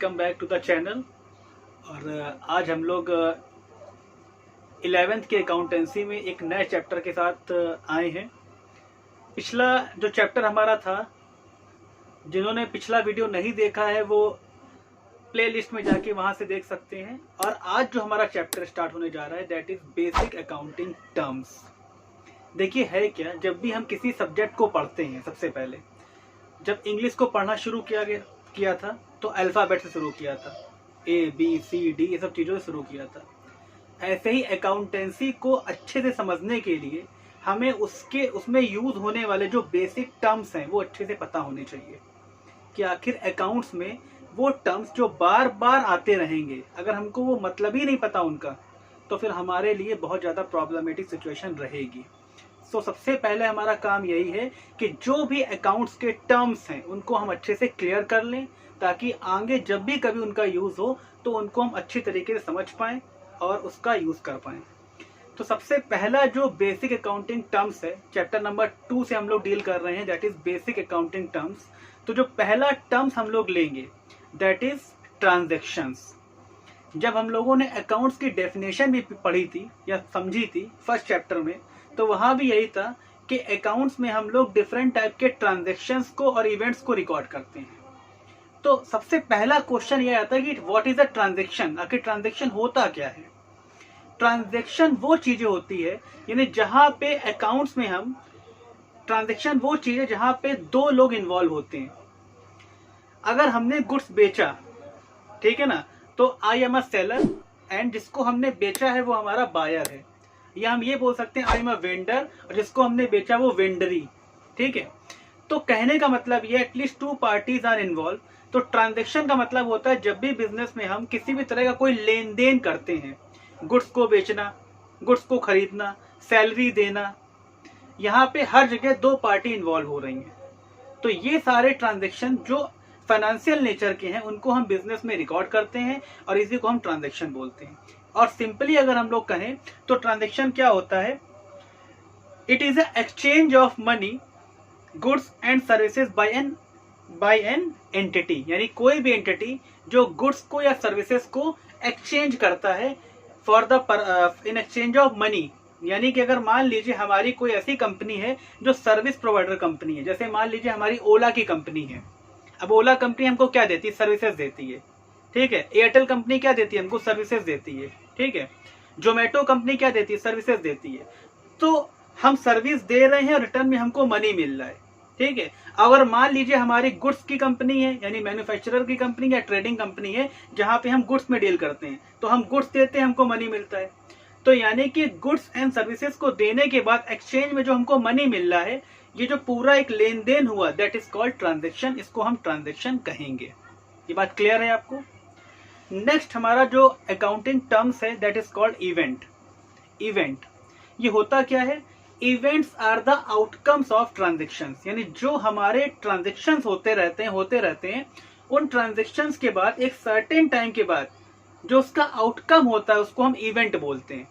Welcome back to the channel. और आज हम लोग 11th के अकाउंटेंसी में एक नए चैप्टर के साथ आए हैं। पिछला जो चैप्टर हमारा था, जिन्होंने पिछला वीडियो नहीं देखा है वो प्लेलिस्ट में जाके वहां से देख सकते हैं। और आज जो हमारा चैप्टर स्टार्ट होने जा रहा है that is basic accounting terms. देखिए है क्या, जब भी हम किसी सब्जेक्ट को पढ़ते हैं, सबसे पहले जब इंग्लिश को पढ़ना शुरू किया था तो अल्फ़ाबेट से शुरू किया था, ABCD ये सब चीज़ों से शुरू किया था। ऐसे ही अकाउंटेंसी को अच्छे से समझने के लिए हमें उसमें यूज होने वाले जो बेसिक टर्म्स हैं वो अच्छे से पता होने चाहिए कि आखिर अकाउंट्स में वो टर्म्स जो बार बार आते रहेंगे, अगर हमको वो मतलब ही नहीं पता उनका तो फिर हमारे लिए बहुत ज़्यादा प्रॉब्लमेटिक सिचुएशन रहेगी। तो सबसे पहले हमारा काम यही है कि जो भी अकाउंट्स के टर्म्स हैं उनको हम अच्छे से क्लियर कर लें, ताकि आगे जब भी कभी उनका यूज़ हो तो उनको हम अच्छी तरीके से समझ पाएँ और उसका यूज़ कर पाएँ। तो सबसे पहला जो बेसिक अकाउंटिंग टर्म्स है, चैप्टर नंबर 2 से हम लोग डील कर रहे हैं, that is basic accounting terms. तो जो पहला टर्म्स हम लोग लेंगे दैट इज़ ट्रांजेक्शन्स। जब हम लोगों ने अकाउंट्स की डेफिनेशन भी पढ़ी थी या समझी थी फर्स्ट चैप्टर में, तो वहाँ भी यही था कि अकाउंट्स में हम लोग डिफरेंट टाइप के ट्रांजेक्शन्स को और इवेंट्स को रिकॉर्ड करते हैं। तो सबसे पहला क्वेश्चन ये आता है कि व्हाट इज अ ट्रांजेक्शन, आखिर ट्रांजेक्शन होता क्या है। ट्रांजेक्शन वो चीजें होती है, यानी जहां पे अकाउंट्स में हम ट्रांजेक्शन वो चीजें जहां पे दो लोग इन्वॉल्व होते हैं। अगर हमने गुड्स बेचा, ठीक है ना, तो I am a seller and जिसको हमने बेचा है वो हमारा बायर है, या हम ये बोल सकते हैं आई एम अ वेंडर और जिसको हमने बेचा वो वेंडरी। ठीक है, तो कहने का मतलब ये एटलीस्ट 2 पार्टीज आर इन्वॉल्व। तो ट्रांजेक्शन का मतलब होता है जब भी बिजनेस में हम किसी भी तरह का कोई लेन देन करते हैं, गुड्स को बेचना, गुड्स को खरीदना, सैलरी देना, यहाँ पे हर जगह 2 पार्टी इन्वॉल्व हो रही हैं। तो ये सारे ट्रांजेक्शन जो फाइनेंशियल नेचर के हैं उनको हम बिजनेस में रिकॉर्ड करते हैं और इसी को हम ट्रांजेक्शन बोलते हैं। और सिंपली अगर हम लोग कहें तो ट्रांजेक्शन क्या होता है, it is a exchange of money, goods and services by an entity, यानी कोई भी एंटिटी जो गुड्स को या सर्विसेज को एक्सचेंज करता है for the in exchange of money. यानी कि अगर मान लीजिए हमारी कोई ऐसी कंपनी है जो सर्विस प्रोवाइडर कंपनी है, जैसे मान लीजिए हमारी ओला की कंपनी है। अब ओला कंपनी हमको क्या देती है, सर्विसेज देती है। ठीक है, एयरटेल कंपनी क्या देती है, हमको सर्विसेज देती है। ठीक है, जोमेटो कंपनी क्या देती है, सर्विसेज देती है। तो हम सर्विस दे रहे हैं और रिटर्न में हमको मनी मिल रहा है। ठीक है, अगर मान लीजिए हमारी गुड्स की कंपनी है, यानी मैन्युफैक्चरर की कंपनी या ट्रेडिंग कंपनी है जहां पे हम गुड्स में डील करते हैं, तो हम गुड्स देते हैं, हमको मनी मिलता है। तो यानी कि गुड्स एंड सर्विसेज को देने के बाद एक्सचेंज में जो हमको मनी मिल रहा है, ये जो पूरा एक लेन देन हुआ दैट इज कॉल्ड ट्रांजेक्शन, इसको हम ट्रांजेक्शन कहेंगे। ये बात क्लियर है आपको। नेक्स्ट हमारा जो अकाउंटिंग टर्म्स है that is called event. Event ये होता क्या है, events are the outcomes of transactions, यानी जो हमारे ट्रांजेक्शंस होते रहते हैं उन ट्रांजेक्शंस के बाद एक सर्टेन टाइम के बाद जो उसका आउटकम होता है उसको हम इवेंट बोलते हैं।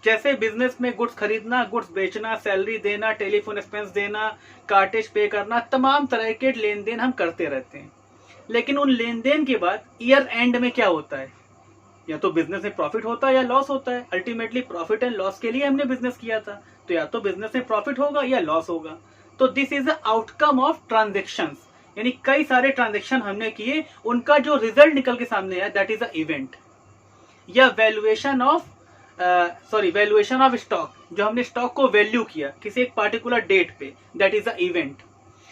जैसे बिजनेस में गुड्स खरीदना, गुड्स बेचना, सैलरी देना, टेलीफोन एक्सपेंस देना, कार्टेज पे करना, तमाम तरह के लेन देन हम करते रहते हैं। लेकिन उन लेन देन के बाद ईयर एंड में क्या होता है, या तो बिजनेस में प्रॉफिट होता है या लॉस होता है। अल्टीमेटली प्रॉफिट एंड लॉस के लिए हमने बिजनेस किया था, तो या तो बिजनेस में प्रॉफिट होगा या लॉस होगा। तो this is the outcome of transactions, यानी कई सारे ट्रांजेक्शन हमने किए, उनका जो रिजल्ट निकल के सामने आया दैट इज अ इवेंट। या वैल्यूएशन ऑफ स्टॉक, जो हमने स्टॉक को वैल्यू किया किसी एक पार्टिकुलर डेट पे, दैट इज अ इवेंट।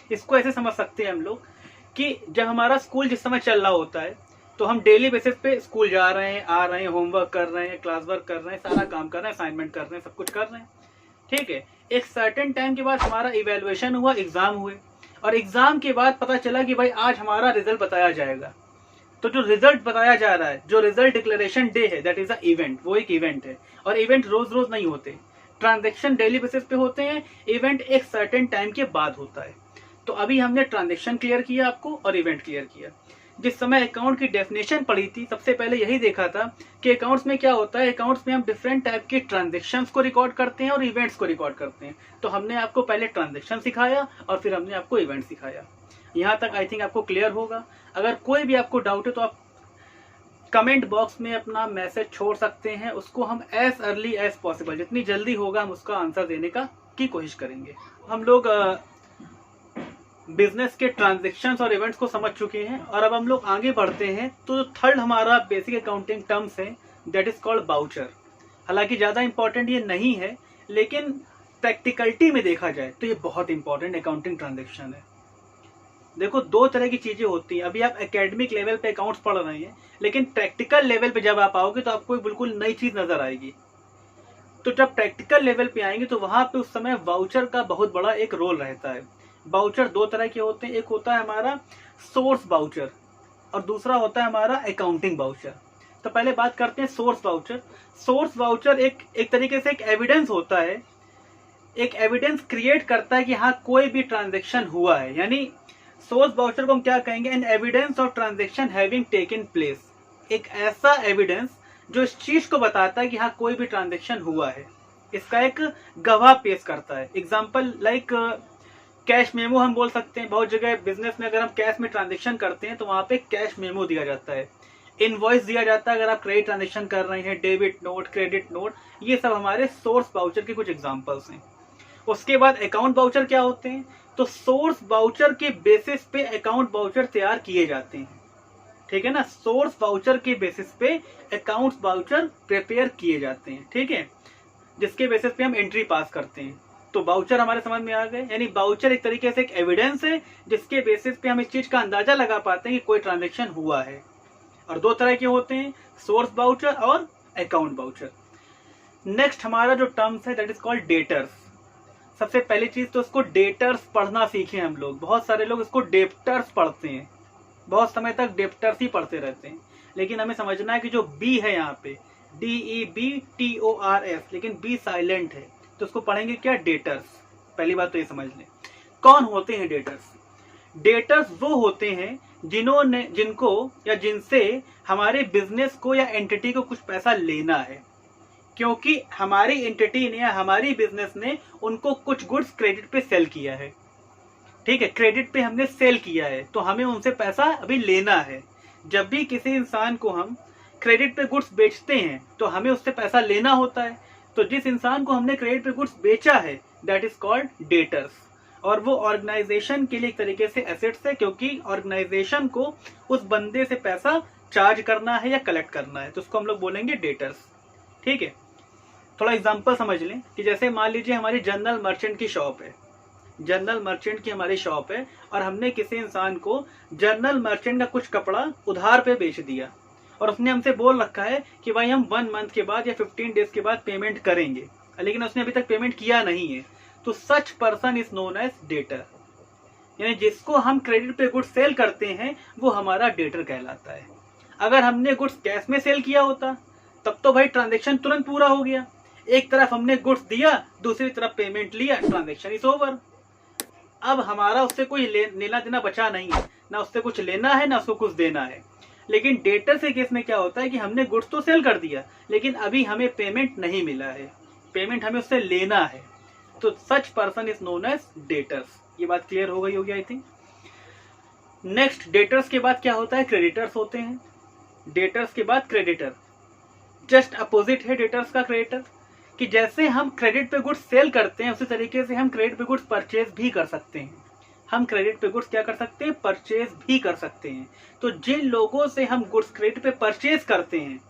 इसको ऐसे समझ सकते हैं हम लोग कि जब हमारा स्कूल जिस समय चल रहा होता है तो हम डेली बेसिस पे स्कूल जा रहे हैं, आ रहे हैं, होमवर्क कर रहे हैं, क्लास वर्क कर रहे हैं, सारा काम कर रहे हैं, असाइनमेंट कर रहे हैं, सब कुछ कर रहे हैं। ठीक है, एक सर्टेन टाइम के बाद हमारा इवेल्युएशन हुआ, एग्जाम हुए, और एग्जाम के बाद पता चला कि भाई आज हमारा रिजल्ट बताया जाएगा। तो जो रिजल्ट बताया जा रहा है, जो रिजल्ट डिक्लेरेशन डे है दैट इज अ इवेंट, वो एक इवेंट है। और इवेंट रोज रोज नहीं होते, ट्रांजेक्शन डेली बेसिस पे होते हैं, इवेंट एक सर्टेन टाइम के बाद होता है। तो अभी हमने ट्रांजेक्शन क्लियर किया आपको और इवेंट क्लियर किया। जिस समय अकाउंट की डेफिनेशन पढ़ी थी सबसे पहले यही देखा था कि अकाउंट्स में क्या होता है, अकाउंट्स में हम डिफरेंट टाइप के ट्रांजेक्शन्स को रिकॉर्ड करते हैं और इवेंट्स को रिकॉर्ड करते हैं। तो हमने आपको पहले ट्रांजेक्शन सिखाया और फिर हमने आपको इवेंट सिखाया। यहाँ तक आई थिंक आपको क्लियर होगा। अगर कोई भी आपको डाउट है तो आप कमेंट बॉक्स में अपना मैसेज छोड़ सकते हैं, उसको हम एज अर्ली एज पॉसिबल, जितनी जल्दी होगा हम उसका आंसर देने की कोशिश करेंगे। हम लोग बिजनेस के ट्रांजैक्शंस और इवेंट्स को समझ चुके हैं और अब हम लोग आगे बढ़ते हैं। तो थर्ड हमारा बेसिक अकाउंटिंग टर्म्स है, दैट इज कॉल्ड बाउचर। हालांकि ज़्यादा इंपॉर्टेंट ये नहीं है, लेकिन प्रैक्टिकलिटी में देखा जाए तो ये बहुत इंपॉर्टेंट अकाउंटिंग ट्रांजैक्शन है। देखो, दो तरह की चीज़ें होती हैं। अभी आप एकेडमिक लेवल पे अकाउंट्स पढ़ रहे हैं, लेकिन प्रैक्टिकल लेवल पे जब आप आओगे तो आपको एक बिल्कुल नई चीज़ नज़र आएगी। तो जब प्रैक्टिकल लेवल पे आएंगे तो वहाँ पे उस समय वाउचर का बहुत बड़ा एक रोल रहता है। वाउचर दो तरह के होते हैं, एक होता है हमारा सोर्स वाउचर और दूसरा होता है हमारा अकाउंटिंग वाउचर। तो पहले बात करते हैं सोर्स वाउचर। सोर्स वाउचर एक तरीके से एक एविडेंस होता है, एक एविडेंस क्रिएट करता है कि हाँ कोई भी ट्रांजेक्शन हुआ है। यानी सोर्स वाउचर को हम क्या कहेंगे, an evidence of transaction having taken place. एक ऐसा एविडेंस जो इस चीज को बताता है कि हाँ कोई भी ट्रांजेक्शन हुआ है, इसका एक गवाह पेश करता है। एग्जाम्पल लाइक कैश मेमो हम बोल सकते हैं। बहुत जगह बिजनेस में अगर हम कैश में ट्रांजेक्शन करते हैं तो वहां पे कैश मेमो दिया जाता है, इनवॉइस दिया जाता है। अगर आप क्रेडिट ट्रांजेक्शन कर रहे हैं, डेबिट नोट, क्रेडिट नोट, ये सब हमारे सोर्स वाउचर के कुछ एग्जांपल्स हैं। उसके बाद अकाउंट वाउचर क्या होते हैं, तो सोर्स वाउचर के बेसिस पे अकाउंट वाउचर तैयार किए जाते हैं। ठीक है ना, सोर्स वाउचर के बेसिस पे अकाउंट वाउचर प्रिपेयर किए जाते हैं। ठीक है, जिसके बेसिस पे हम एंट्री पास करते हैं। तो वाउचर हमारे समझ में आ गए। यानी वाउचर एक तरीके से एक एविडेंस है जिसके बेसिस पे हम इस चीज का अंदाजा लगा पाते हैं कि कोई ट्रांजेक्शन हुआ है। और दो तरह के होते हैं, सोर्स वाउचर और अकाउंट वाउचर। नेक्स्ट हमारा जो टर्म्स है दैट इज कॉल्ड डेटर्स। सबसे पहली चीज तो इसको डेटर्स पढ़ना सीखे हम लोग। बहुत सारे लोग इसको डेप्टर्स पढ़ते हैं, बहुत समय तक डेप्टर्स ही पढ़ते रहते हैं। लेकिन हमें समझना है कि जो बी है यहाँ पे DEBTORS, लेकिन बी साइलेंट है, तो उसको पढ़ेंगे क्या, डेटर्स। पहली बात तो ये समझ लें। कौन होते हैं डेटर्स? डेटर्स वो होते हैं जिनको या जिनसे हमारे बिजनेस को या एंटिटी को कुछ पैसा लेना है, क्योंकि हमारी एंटिटी ने या हमारी बिजनेस ने उनको कुछ गुड्स क्रेडिट पे सेल किया है। ठीक है, क्रेडिट पे हमने सेल किया है तो हमें उनसे पैसा अभी लेना है। जब भी किसी इंसान को हम क्रेडिट पे गुड्स बेचते हैं तो हमें उससे पैसा लेना होता है। तो जिस इंसान को हमने क्रेडिट पे गुड्स बेचा है दैट इज कॉल्ड डेटर्स। और वो ऑर्गेनाइजेशन के लिए एक तरीके से एसेट्स है, क्योंकि ऑर्गेनाइजेशन को उस बंदे से पैसा चार्ज करना है या कलेक्ट करना है, तो उसको हम लोग बोलेंगे डेटर्स। ठीक है, थोड़ा एग्जांपल समझ लें कि जैसे मान लीजिए हमारी जनरल मर्चेंट की शॉप है, जनरल मर्चेंट की हमारी शॉप है और हमने किसी इंसान को जनरल मर्चेंट का कुछ कपड़ा उधार पे बेच दिया और उसने हमसे बोल रखा है कि भाई हम 1 मंथ के बाद या 15 डेज के बाद पेमेंट करेंगे, लेकिन उसने अभी तक पेमेंट किया नहीं है। तो such person is known as debtor. यानी जिसको हम क्रेडिट पे गुड्स सेल करते हैं वो हमारा डेटर कहलाता है। अगर हमने गुड्स कैश में सेल किया होता तब तो भाई ट्रांजेक्शन तुरंत पूरा हो गया। एक तरफ हमने गुड्स दिया, दूसरी तरफ पेमेंट लिया, ट्रांजेक्शन इज ओवर। अब हमारा उससे कोई लेना देना बचा नहीं है, ना उससे कुछ लेना है ना उसको कुछ देना है। लेकिन डेटर से केस में क्या होता है कि हमने गुड्स तो सेल कर दिया लेकिन अभी हमें पेमेंट नहीं मिला है, पेमेंट हमें उससे लेना है। तो such person is known as debtors. ये बात क्लियर हो गई होगी आई थिंक। नेक्स्ट, डेटर्स के बाद क्या होता है, क्रेडिटर्स होते हैं। डेटर्स के बाद क्रेडिटर, जस्ट अपोजिट है डेटर्स का क्रेडिटर, कि जैसे हम क्रेडिट पे गुड्स सेल करते हैं उसी तरीके से हम क्रेडिट पे गुड्स परचेज भी कर सकते हैं। हम क्रेडिट पे गुड्स क्या कर सकते हैं, परचेज भी कर सकते हैं। तो जिन लोगों से हम गुड्स क्रेडिट पे परचेज करते हैं,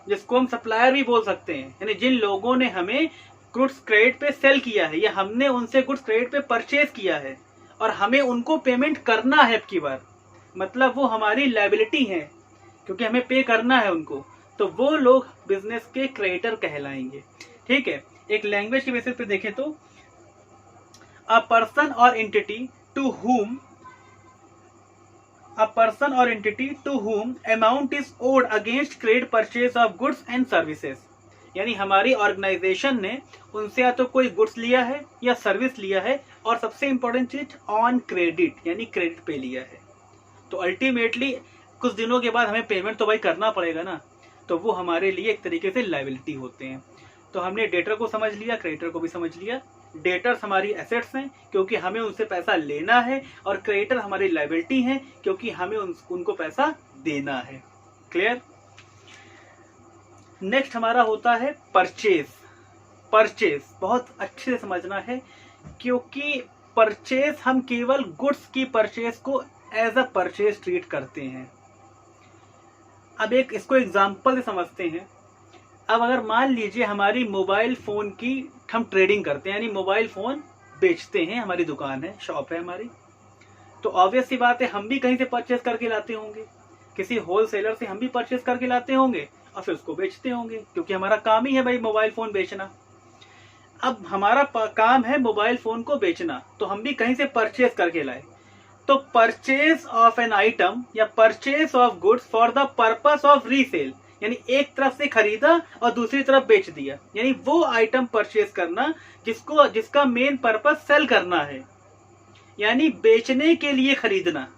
जिसको हम सप्लायर भी बोल सकते हैं, यानी जिन लोगों ने हमें गुड्स क्रेडिट पे सेल किया है या हमने उनसे गुड्स क्रेडिट पे परचेज किया है और हमें उनको पेमेंट करना है अब की बार, मतलब वो हमारी लायबिलिटी है क्योंकि हमें पे करना है उनको, तो वो लोग बिजनेस के क्रेडिटर कहलाएंगे। ठीक है, एक लैंग्वेज के बेसिस पे देखें तो अ पर्सन और entity to whom amount is owed against credit purchase of goods and services. यानी हमारी ऑर्गेनाइजेशन ने उनसे या तो कोई गुड्स लिया है या सर्विस लिया है और सबसे इंपॉर्टेंट चीज ऑन क्रेडिट, यानी क्रेडिट पे लिया है। तो अल्टीमेटली कुछ दिनों के बाद हमें पेमेंट तो भाई करना पड़ेगा ना, तो वो हमारे लिए एक तरीके से लायबिलिटी होते हैं। तो हमने डेटर को समझ लिया, क्रेडिटर को भी समझ लिया। डेटर्स हमारी एसेट्स हैं क्योंकि हमें उनसे पैसा लेना है, और क्रेडिटर हमारी लायबिलिटी हैं क्योंकि हमें उनको पैसा देना है। क्लियर? नेक्स्ट हमारा होता है परचेज। परचेज बहुत अच्छे से समझना है, क्योंकि परचेज हम केवल गुड्स की परचेज को एज अ परचेज ट्रीट करते हैं। अब इसको एग्जांपल से समझते हैं। अब अगर मान लीजिए हमारी मोबाइल फोन की हम ट्रेडिंग करते हैं, यानी मोबाइल फोन बेचते हैं, हमारी दुकान है, शॉप है हमारी, तो ऑब्वियस सी बात है हम भी कहीं से परचेज करके लाते होंगे, किसी होलसेलर से हम भी परचेज करके लाते होंगे और फिर उसको बेचते होंगे, क्योंकि हमारा काम ही है भाई मोबाइल फोन बेचना। अब हमारा काम है मोबाइल फोन को बेचना, तो हम भी कहीं से परचेज करके लाए। तो परचेज ऑफ एन आइटम या purchase of goods for the purpose of resale, यानी एक तरफ से खरीदा और दूसरी तरफ बेच दिया, यानी वो आइटम परचेज करना जिसका मेन पर्पस सेल करना है, यानी बेचने के लिए खरीदना।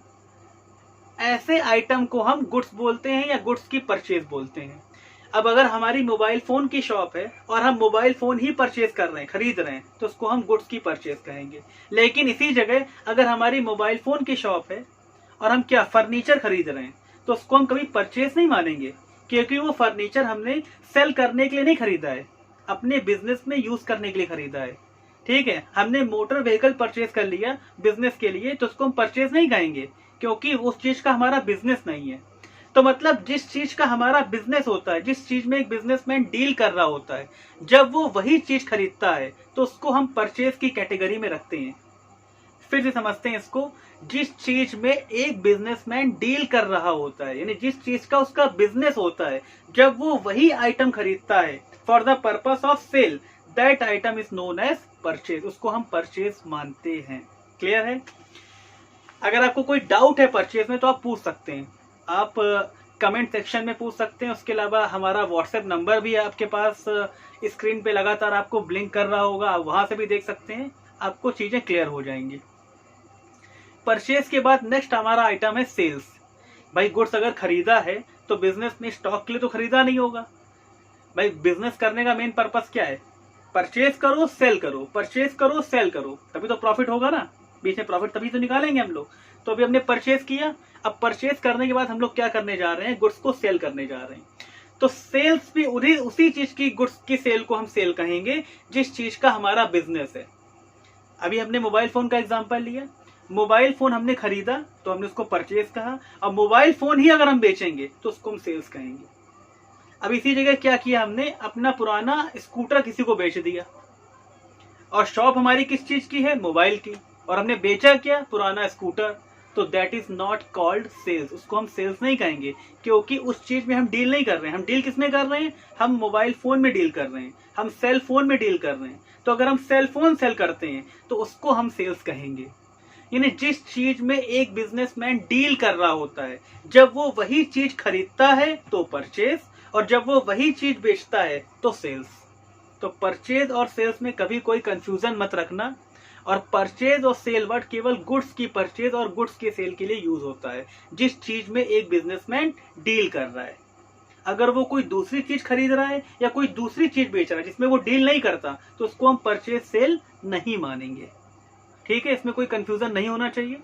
ऐसे आइटम को हम गुड्स बोलते हैं या गुड्स की परचेज बोलते हैं। अब अगर हमारी मोबाइल फोन की शॉप है और हम मोबाइल फोन ही परचेज कर रहे हैं, खरीद रहे हैं, तो उसको हम गुड्स की परचेज कहेंगे। लेकिन इसी जगह अगर हमारी मोबाइल फोन की शॉप है और हम क्या फर्नीचर खरीद रहे हैं, तो उसको हम कभी परचेज नहीं मानेंगे, क्योंकि वो फर्नीचर हमने सेल करने के लिए नहीं खरीदा है, अपने बिजनेस में यूज करने के लिए खरीदा है। ठीक है, हमने मोटर व्हीकल परचेज कर लिया बिजनेस के लिए, तो उसको हम परचेज नहीं कहेंगे, क्योंकि उस चीज का हमारा बिजनेस नहीं है। तो मतलब जिस चीज का हमारा बिजनेस होता है, जिस चीज में एक बिजनेसमैन डील कर रहा होता है, जब वो वही चीज खरीदता है तो उसको हम परचेज की कैटेगरी में रखते हैं। फिर से समझते हैं इसको। जिस चीज में एक बिजनेसमैन डील कर रहा होता है, यानी जिस चीज का उसका बिजनेस होता है, जब वो वही आइटम खरीदता है for the purpose of sale, that item is known as purchase, उसको हम परचेज मानते हैं। क्लियर है? अगर आपको कोई डाउट है परचेज में तो आप पूछ सकते हैं, आप कमेंट सेक्शन में पूछ सकते हैं। उसके अलावा हमारा व्हाट्सएप नंबर भी है आपके पास, स्क्रीन पे लगातार आपको ब्लिंक कर रहा होगा, आप वहां से भी देख सकते हैं, आपको चीजें क्लियर हो जाएंगी। परचेज के बाद नेक्स्ट हमारा आइटम है सेल्स। भाई गुड्स अगर खरीदा है तो बिजनेस में स्टॉक के लिए तो खरीदा नहीं होगा। भाई बिजनेस करने का मेन पर्पस क्या है? परचेज करो सेल करो, परचेज करो सेल करो, तभी तो प्रॉफिट होगा ना, बीच में प्रॉफिट तभी तो निकालेंगे हम लोग। तो अभी हमने परचेज किया, अब परचेज करने के बाद हम लोग क्या करने जा रहे हैं? गुड्स को सेल करने जा रहे हैं। तो सेल्स भी उसी चीज की, गुड्स की सेल को हम सेल कहेंगे जिस चीज का हमारा बिजनेस है। अभी हमने मोबाइल फोन का एग्जांपल लिया, मोबाइल फोन हमने खरीदा तो हमने उसको परचेज कहा, अब मोबाइल फोन ही अगर हम बेचेंगे तो उसको हम सेल्स कहेंगे। अब इसी जगह क्या किया हमने? अपना पुराना स्कूटर किसी को बेच दिया, और शॉप हमारी किस चीज की है? मोबाइल की, और हमने बेचा क्या? पुराना स्कूटर। तो that is not called sales, उसको हम सेल्स नहीं कहेंगे, क्योंकि उस चीज में हम डील नहीं कर रहे हैं। हम डील किस में कर रहे हैं? हम मोबाइल फोन में डील कर रहे हैं, हम सेल फोन में डील कर रहे हैं। तो अगर हम सेल फोन सेल करते हैं तो उसको हम सेल्स कहेंगे। यानी जिस चीज में एक बिजनेसमैन डील कर रहा होता है, जब वो वही चीज खरीदता है तो परचेज, और जब वो वही चीज बेचता है तो सेल्स। तो परचेज और सेल्स में कभी कोई कंफ्यूजन मत रखना। और परचेज और सेल वर्ड केवल गुड्स की परचेज और गुड्स के सेल के लिए यूज होता है, जिस चीज में एक बिजनेसमैन डील कर रहा है। अगर वो कोई दूसरी चीज खरीद रहा है या कोई दूसरी चीज बेच रहा है जिसमें वो डील नहीं करता, तो उसको हम परचेज सेल नहीं मानेंगे। ठीक है, इसमें कोई कंफ्यूजन नहीं होना चाहिए।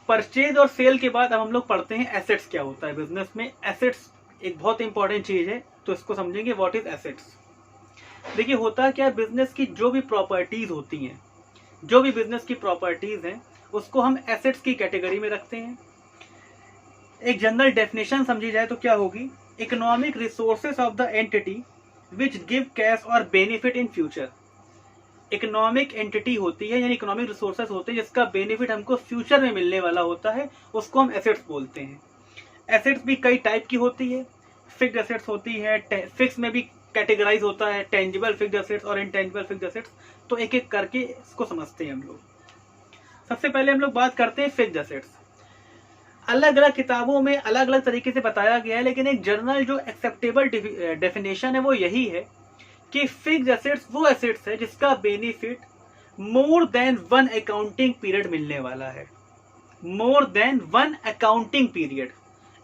परचेज और सेल के बाद अब हम लोग पढ़ते हैं एसेट्स क्या होता है बिजनेस में। एसेट्स एक बहुत इंपॉर्टेंट चीज है, तो इसको समझेंगे व्हाट इज एसेट्स। देखिए होता क्या है, बिजनेस की जो भी प्रॉपर्टीज होती हैं, जो भी बिजनेस की प्रॉपर्टीज हैं, उसको हम एसेट्स की कैटेगरी में रखते हैं। एक जनरल डेफिनेशन समझी जाए तो क्या होगी? Economic resources of the entity which give cash और benefit in future. Economic entity होती है, यानी इकोनॉमिक रिसोर्सेस होते हैं जिसका बेनिफिट हमको फ्यूचर में मिलने वाला होता है, उसको हम एसेट्स बोलते हैं। एसेट्स भी कई टाइप की होती है। फिक्स्ड एसेट्स होती है, फिक्स में भी कैटेगराइज होता है, टेंजिबल फिक्स्ड एसेट्स और इनटेंजिबल फिक्स्ड एसेट्स। तो एक एक करके इसको समझते हैं हम लोग। सबसे पहले हम लोग बात करते हैं फिक्स्ड एसेट्स। अलग अलग किताबों में अलग अलग तरीके से बताया गया है, लेकिन एक जनरल जो एक्सेप्टेबल डेफिनेशन है वो यही है कि फिक्स्ड एसेट्स वो एसेट्स है जिसका benefit more than one accounting period मिलने वाला है। More than one accounting period.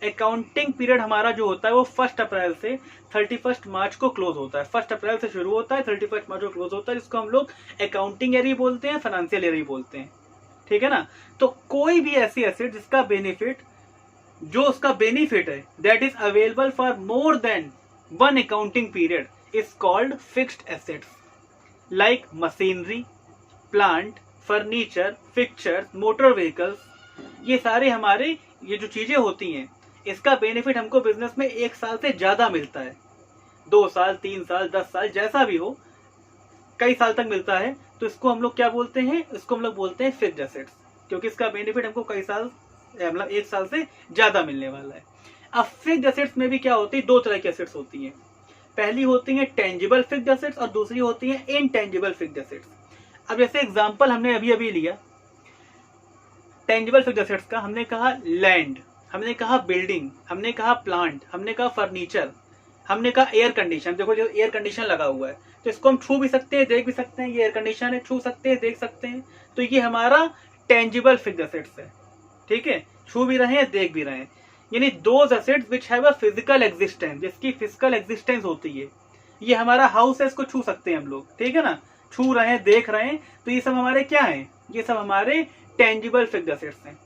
Accounting period हमारा जो होता है वो 1 अप्रैल से 31 मार्च को क्लोज होता है। 1 अप्रैल से शुरू होता है, 31 मार्च को क्लोज होता है, जिसको हम लोग अकाउंटिंग ईयर ही बोलते हैं, फाइनेंशियल ईयर ही बोलते हैं, ठीक है ना। तो कोई भी ऐसी एसेट जिसका बेनिफिट, जो उसका बेनिफिट है that is available for more than 1 accounting period is called fixed assets, like machinery, plant, furniture, fixtures, motor vehicles. ये सारे हमारे ये जो चीजें होती हैं, इसका बेनिफिट हमको बिजनेस में 1 साल से ज्यादा मिलता है, 2 साल, 3 साल, 10 साल, जैसा भी हो, कई साल तक मिलता है। तो इसको हम लोग क्या बोलते हैं, इसको हम लोग बोलते हैं फिक्स्ड एसेट्स, क्योंकि इसका बेनिफिट हमको कई साल, मतलब 1 साल से ज्यादा मिलने वाला है। अब फिक्स्ड एसेट्स में भी क्या होती है, 2 तरह की एसेट्स होती हैं। पहली होती है टेंजिबल फिक्स्ड एसेट्स और दूसरी होती है इनटेंजिबल फिक्स्ड एसेट्स। अब जैसे एग्जांपल हमने अभी अभी लिया टेंजिबल फिक्स्ड एसेट्स का, हमने कहा लैंड, हमने कहा बिल्डिंग, हमने कहा प्लांट, हमने कहा फर्नीचर, हमने कहा एयर कंडीशन। देखो जो एयर कंडीशन लगा हुआ है तो इसको हम छू भी सकते हैं, देख भी सकते हैं, ये एयर कंडीशन है, छू सकते हैं, देख सकते हैं, तो ये हमारा टेंजिबल फिक्स्ड एसेट्स है, ठीक है, छू भी रहे हैं, देख भी रहे हैं। यानी those assets which have a physical existence, जिसकी फिजिकल एग्जिस्टेंस होती है। ये हमारा हाउस है, इसको छू सकते हैं हम लोग, ठीक है ना, छू रहे हैं, देख रहे हैं, तो ये सब हमारे क्या हैं, ये सब हमारे टेंजिबल फिक्स्ड एसेट्स हैं।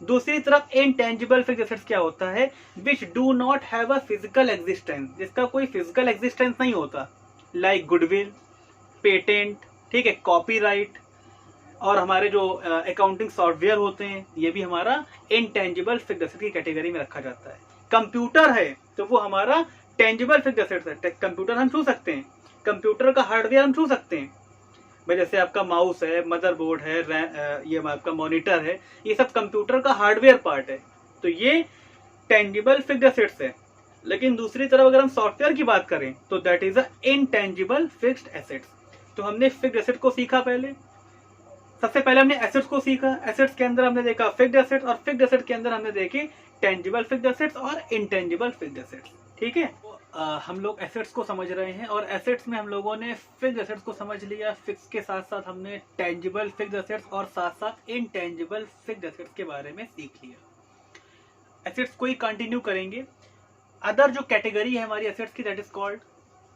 दूसरी तरफ इनटेंजिबल फिक्स्ड एसेट्स क्या होता है, which do not have a physical existence, जिसका कोई फिजिकल एग्जिस्टेंस नहीं होता, लाइक गुडविल, पेटेंट, ठीक है, कॉपीराइट, और हमारे जो अकाउंटिंग सॉफ्टवेयर होते हैं, ये भी हमारा इनटेंजिबल फिक्स्ड एसेट की कैटेगरी में रखा जाता है। कंप्यूटर है तो वो हमारा टेंजिबल फिक्स्ड एसेट्स है, कंप्यूटर हम छू सकते हैं, कंप्यूटर का हार्डवेयर हम छू सकते हैं भाई, जैसे आपका माउस है, मदरबोर्ड है, ये आपका मॉनिटर है, ये सब कंप्यूटर का हार्डवेयर पार्ट है, तो ये टेंजिबल फिक्स्ड एसेट्स है। लेकिन दूसरी तरफ अगर हम सॉफ्टवेयर की बात करें तो that is a intangible fixed assets. तो हमने फिक्स्ड एसेट को सीखा, पहले सबसे पहले हमने एसेट्स को सीखा, एसेट्स के अंदर हमने देखा फिक्स्ड एसेट, और फिक्स्ड एसेट के अंदर हमने देखे टेंजिबल फिक्स्ड एसेट्स और इनटेंजिबल फिक्स्ड एसेट्स, ठीक है। हम लोग एसेट्स को समझ रहे हैं, और एसेट्स में हम लोगों ने फिक्स्ड एसेट्स को समझ लिया, फिक्स के साथ साथ हमने टेंजिबल फिक्स्ड एसेट्स और साथ साथ इनटेंजिबल फिक्स्ड एसेट्स के बारे में सीख लिया। एसेट्स को ही कंटिन्यू करेंगे। अदर जो कैटेगरी है हमारी एसेट्स की, that is called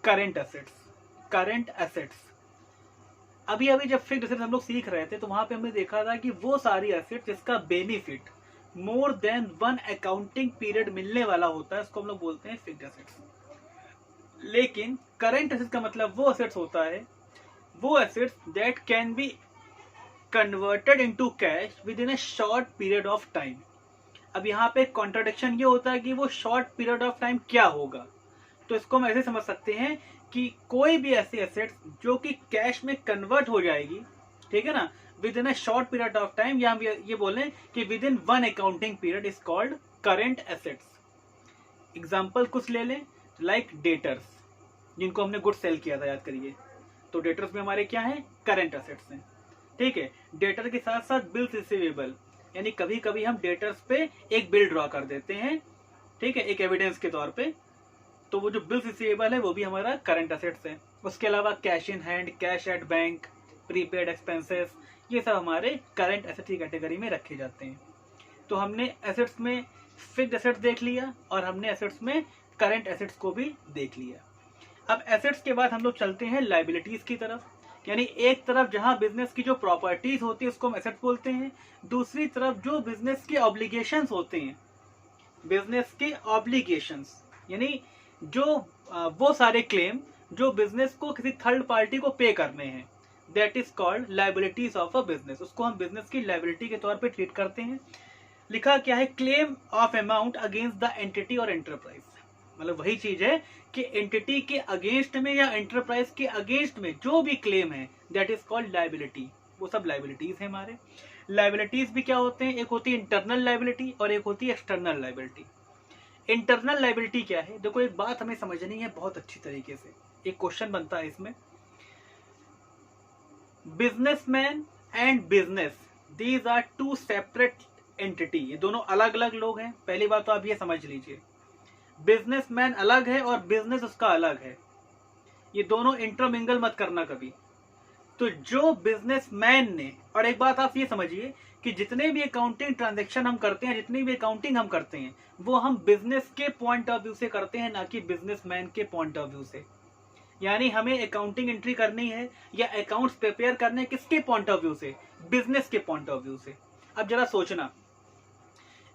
current assets. Current assets, अभी अभी जब फिक्स्ड एसेट्स हम लोग सीख रहे थे तो वहां पे हमने देखा था कि वो सारी एसेट्स जिसका benefit more than 1 accounting period मिलने वाला होता है, उसको हम लोग बोलते हैं फिक्स्ड एसेट्स। लेकिन करंट एसेट्स का मतलब वो एसेट्स होता है, वो assets that can be converted into cash with in a short period of time. अब यहाँ पे कॉन्ट्राडिक्शन ये होता है कि वो शॉर्ट पीरियड ऑफ टाइम क्या होगा, तो इसको हम ऐसे समझ सकते हैं कि कोई भी ऐसी एसेट्स जो कि कैश में कन्वर्ट हो जाएगी, ठीक है ना, with in a short period of time, या हम ये बोलें कि with in 1 accounting period is called current assets. Example कुछ ले लें, लाइक डेटर्स, जिनको हमने गुड सेल किया था, याद करिए, तो डेटर्स में हमारे क्या है, करंट एसेट्स हैं, ठीक है। डेटर के साथ साथ बिल्स रिसीवेबल, यानी कभी कभी हम डेटर्स पे एक बिल ड्रॉ कर देते हैं, ठीक है, एक एविडेंस के तौर पे, तो वो जो बिल्स रिसीवेबल है वो भी हमारा करंट एसेट्स है। उसके अलावा cash in hand, cash at bank, prepaid expenses, ये सब हमारे करंट एसेट की कैटेगरी में रखे जाते हैं। तो हमने एसेट्स में फिक्स्ड एसेट्स देख लिया और हमने एसेट्स में करंट एसेट्स को भी देख लिया। अब एसेट्स के बाद हम लोग चलते हैं लायबिलिटीज की तरफ, यानी एक तरफ जहां बिजनेस की जो प्रॉपर्टीज होती है उसको हम एसेट बोलते हैं, दूसरी तरफ जो बिजनेस के ऑब्लिगेशंस होते हैं, बिजनेस के ऑब्लिगेशंस यानी जो वो सारे क्लेम जो बिजनेस को किसी थर्ड पार्टी को पे करने हैं, that is called liabilities of a business. उसको हम बिजनेस की लायबिलिटी के तौर पे ट्रीट करते हैं। लिखा क्या है, claim of amount against the entity और एंटरप्राइज, मतलब वही चीज है कि एंटिटी के अगेंस्ट में या एंटरप्राइज के अगेंस्ट में जो भी क्लेम है दैट इज कॉल्ड लायबिलिटी, वो सब लायबिलिटीज है हमारे। लायबिलिटीज भी क्या होते हैं, एक होती है इंटरनल लायबिलिटी और एक होती है एक्सटर्नल लायबिलिटी। इंटरनल लायबिलिटी क्या है, देखो एक बात हमें समझनी है बहुत अच्छी तरीके से, एक क्वेश्चन बनता है इसमें, businessman and business, these are 2 separate entity, ये दोनों अलग अलग लोग हैं। पहली बात तो आप ये समझ लीजिए, बिजनेसमैन अलग है और बिजनेस उसका अलग है, ये दोनों इंटरमिंगल मत करना कभी। तो जो बिजनेसमैन ने, और एक बात आप ये समझिए कि जितने भी अकाउंटिंग ट्रांजैक्शन हम करते हैं, जितनी भी अकाउंटिंग हम करते हैं, वो हम बिजनेस के पॉइंट ऑफ व्यू से करते हैं, ना कि बिजनेसमैन के पॉइंट ऑफ व्यू से। यानी हमें अकाउंटिंग एंट्री करनी है या अकाउंट्स प्रिपेयर करने हैं, किसके पॉइंट ऑफ व्यू से? बिजनेस के पॉइंट ऑफ व्यू से। अब जरा सोचना,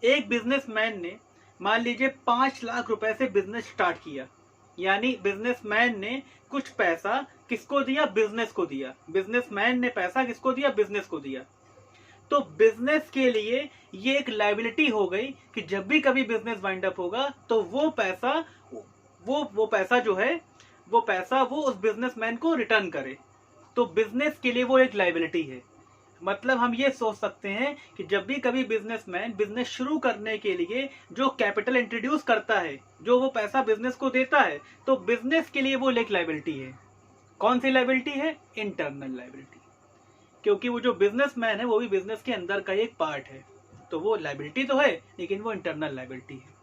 एक बिजनेसमैन ने मान लीजिए 5 लाख रुपए से बिजनेस स्टार्ट किया, यानी बिजनेसमैन ने कुछ पैसा किसको दिया? बिजनेस को दिया। बिजनेसमैन ने पैसा किसको दिया? बिजनेस को दिया। तो बिजनेस के लिए ये एक लायबिलिटी हो गई कि जब भी कभी बिजनेस वाइंड अप होगा तो वो पैसा जो है वो उस बिजनेसमैन को रिटर्न करे। तो बिजनेस के लिए वो एक लायबिलिटी है। मतलब हम ये सोच सकते हैं कि जब भी कभी बिजनेसमैन बिजनेस शुरू करने के लिए जो कैपिटल इंट्रोड्यूस करता है, जो वो पैसा बिजनेस को देता है, तो बिजनेस के लिए वो एक लायबिलिटी है। कौन सी लायबिलिटी है? Internal liability. क्योंकि वो जो बिजनेसमैन है वो भी बिजनेस के अंदर का एक पार्ट है, तो वो लायबिलिटी तो है लेकिन वो इंटरनल लायबिलिटी है।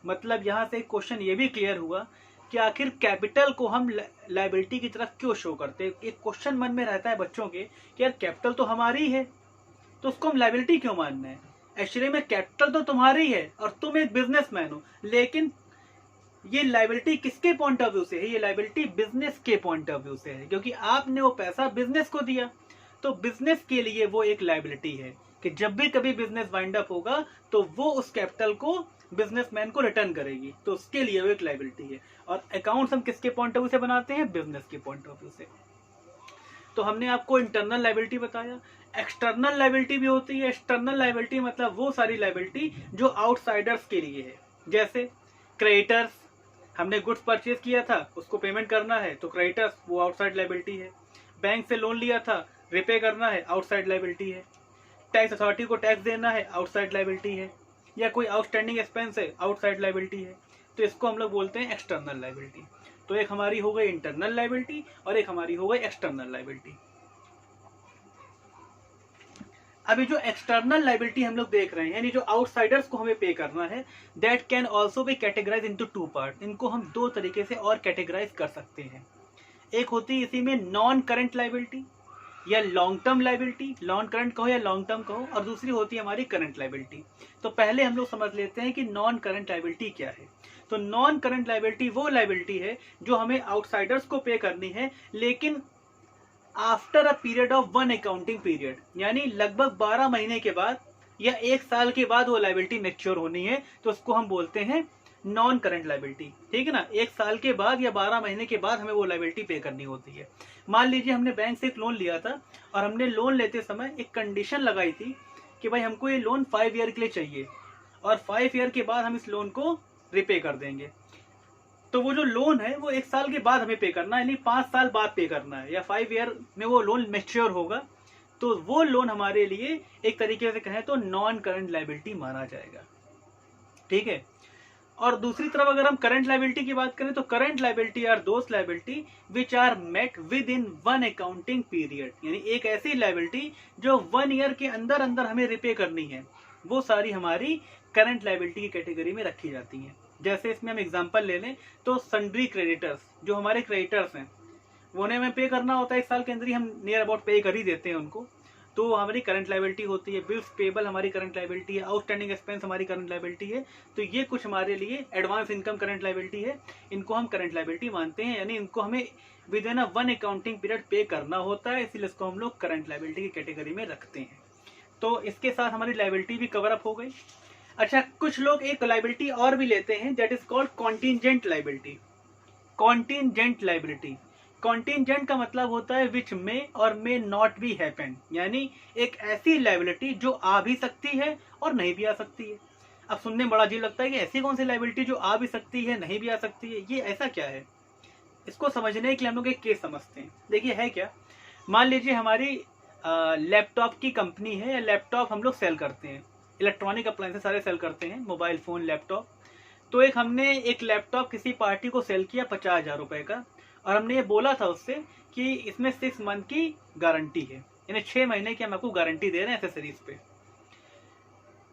मतलब यहाँ से एक क्वेश्चन ये भी क्लियर हुआ कि आखिर कैपिटल को हम लायबिलिटी की तरफ क्यों शो करते हैं। एक क्वेश्चन मन में रहता है बच्चों के कि यार कैपिटल तो हमारी है, तो उसको हम लायबिलिटी क्यों मानना है? एक्चुअली में कैपिटल तो तुम्हारी है और तुम एक बिजनेसमैन हो, लेकिन ये लायबिलिटी किसके पॉइंट ऑफ व्यू से है? ये लायबिलिटी बिजनेस के पॉइंट ऑफ व्यू से है, क्योंकि आपने वो पैसा बिजनेस को दिया। तो बिजनेस के लिए वो एक लायबिलिटी है कि जब भी कभी बिजनेस वाइंड अप होगा तो वो उस कैपिटल को बिजनेसमैन को रिटर्न करेगी, तो उसके लिए वो एक लायबिलिटी है। और अकाउंट्स हम किसके पॉइंट ऑफ व्यू से बनाते हैं? बिजनेस के पॉइंट ऑफ व्यू से। तो हमने आपको इंटरनल लायबिलिटी बताया। एक्सटर्नल लायबिलिटी भी होती है। एक्सटर्नल लायबिलिटी मतलब वो सारी लायबिलिटी जो आउटसाइडर्स के लिए है। जैसे क्रेडिटर्स, हमने गुड्स परचेज किया था, उसको पेमेंट करना है, तो क्रेडिटर्स वो आउटसाइड लायबिलिटी है। बैंक से लोन लिया था, रिपे करना है, आउटसाइड लायबिलिटी है। टैक्स अथॉरिटी को टैक्स देना है, आउटसाइड लायबिलिटी है। या कोई आउटस्टैंडिंग एक्सपेंस है, आउटसाइड लायबिलिटी है। तो इसको हम लोग बोलते हैं एक्सटर्नल लायबिलिटी। तो एक हमारी हो गई इंटरनल लायबिलिटी और एक हमारी हो गई एक्सटर्नल लायबिलिटी। अभी जो एक्सटर्नल लायबिलिटी हम लोग देख रहे हैं, यानी जो आउटसाइडर्स को हमें पे करना है, that can also be categorise into 2 part. इनको हम 2 तरीके से और कैटेगराइज कर सकते हैं। एक होती है इसी में नॉन करंट लायबिलिटी या long term liability, non current कहो या लॉन्ग टर्म कहो, और दूसरी होती है हमारी करंट लायबिलिटी। तो पहले हम लोग समझ लेते हैं कि नॉन करंट लायबिलिटी क्या है। तो नॉन करंट लायबिलिटी वो लायबिलिटी है जो हमें आउटसाइडर्स को पे करनी है, लेकिन after a period of 1 accounting period, यानी लगभग 12 महीने के बाद या 1 साल के बाद वो लायबिलिटी मैच्योर होनी है, तो उसको हम बोलते हैं नॉन करंट लायबिलिटी। ठीक है ना? 1 साल के बाद या 12 महीने के बाद हमें वो लायबिलिटी पे करनी होती है। मान लीजिए हमने बैंक से एक लोन लिया था और हमने लोन लेते समय एक कंडीशन लगाई थी कि भाई हमको ये लोन 5 ईयर के लिए चाहिए और 5 ईयर के बाद हम इस लोन को रिपे कर देंगे। तो वो जो लोन है वो 1 साल के बाद हमें पे करना है, यानी 5 साल बाद पे करना है, या 5 ईयर में वो लोन मैच्योर होगा। तो वो लोन हमारे लिए एक तरीके से कहें तो नॉन करंट लायबिलिटी माना जाएगा। ठीक है? और दूसरी तरफ अगर हम करंट लायबिलिटी की बात करें तो current liability are those liability which are met with in 1 accounting period, यानी एक ऐसी लायबिलिटी जो 1 ईयर के अंदर अंदर हमें रिपे करनी है, वो सारी हमारी करंट लायबिलिटी की कैटेगरी में रखी जाती हैं। जैसे इसमें हम एग्जांपल ले लें तो सन्ड्री क्रेडिटर्स, जो हमारे क्रेडिटर्स हैं वो उन्हें हमें पे करना होता है, 1 साल के अंदर ही हम नियर अबाउट पे कर ही देते हैं उनको, तो हमारी करंट लायबिलिटी होती है। बिल्स पेबल हमारी करंट लायबिलिटी है। आउटस्टैंडिंग एक्सपेंस हमारी करंट लायबिलिटी है। तो ये कुछ हमारे लिए एडवांस इनकम करंट लायबिलिटी है, इनको हम करंट लायबिलिटी मानते हैं, यानी इनको हमें विद इन 1 अकाउंटिंग पीरियड पे करना होता है, इसीलिए इसको हम लोग करंट लायबिलिटी की कैटेगरी में रखते हैं। तो इसके साथ हमारी लायबिलिटी भी कवर अप हो गई। अच्छा, कुछ लोग एक लायबिलिटी और भी लेते हैं, that is called contingent liability. Contingent liability, contingent का मतलब होता है विच में और मे नॉट बी हैपन, यानी एक ऐसी लायबिलिटी जो आ भी सकती है और नहीं भी आ सकती है। अब सुनने में बड़ा अजीब लगता है कि ऐसी कौन सी लायबिलिटी जो आ भी सकती है नहीं भी आ सकती है, ये ऐसा क्या है? इसको समझने के लिए हम लोग एक केस समझते हैं। देखिए है क्या, मान लीजिए हमारी लैपटॉप की कंपनी है, या लैपटॉप हम लोग सेल करते हैं, इलेक्ट्रॉनिक अप्लायंसेस सारे सेल करते हैं, मोबाइल फोन, लैपटॉप। तो हमने एक लैपटॉप किसी पार्टी को सेल किया 50,000 रुपए का, और हमने ये बोला था उससे कि इसमें 6 मंथ की गारंटी है, यानी 6 महीने की हम आपको गारंटी दे रहे हैं एक्सेसरीज पे।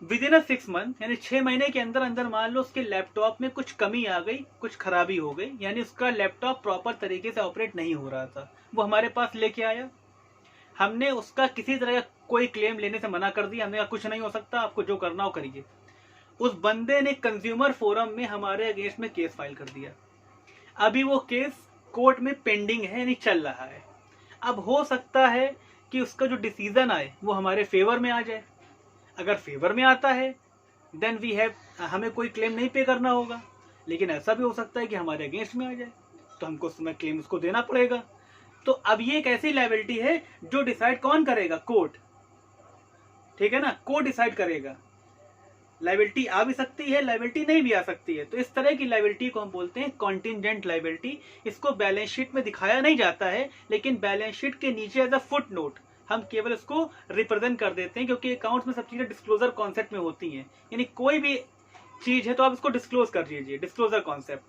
विद इन 6 मंथ, यानी 6 महीने के अंदर अंदर मान लो उसके लैपटॉप में कुछ कमी आ गई, कुछ खराबी हो गई, यानी उसका लैपटॉप प्रॉपर तरीके से ऑपरेट नहीं हो रहा था, वो हमारे पास लेके आया। हमने उसका किसी तरह का कोई क्लेम लेने से मना कर दिया। हमने कहा कुछ नहीं हो सकता, आपको जो करना हो करिए। उस बंदे ने कंज्यूमर फोरम में हमारे अगेंस्ट में केस फाइल कर दिया। अभी वो केस कोर्ट में पेंडिंग है, यानी चल रहा है। अब हो सकता है कि उसका जो डिसीजन आए वो हमारे फेवर में आ जाए। अगर फेवर में आता है देन वी हैव, हमें कोई क्लेम नहीं पे करना होगा। लेकिन ऐसा भी हो सकता है कि हमारे अगेंस्ट में आ जाए, तो हमको उसमें क्लेम उसको देना पड़ेगा। तो अब ये एक ऐसी लायबिलिटी है जो डिसाइड कौन करेगा? कोर्ट। ठीक है ना, कोर्ट डिसाइड करेगा। लायबिलिटी आ भी सकती है, लायबिलिटी नहीं भी आ सकती है। तो इस तरह की लायबिलिटी को हम बोलते हैं कॉन्टिजेंट लायबिलिटी। इसको बैलेंस शीट में दिखाया नहीं जाता है, लेकिन बैलेंस शीट के नीचे एज अ फुट नोट हम केवल इसको रिप्रेजेंट कर देते हैं, क्योंकि अकाउंट्स में सब चीजें डिस्क्लोजर कॉन्सेप्ट में होती हैं। यानी कोई भी चीज है तो आप इसको डिस्क्लोज कर दीजिए, डिस्क्लोजर कॉन्सेप्ट।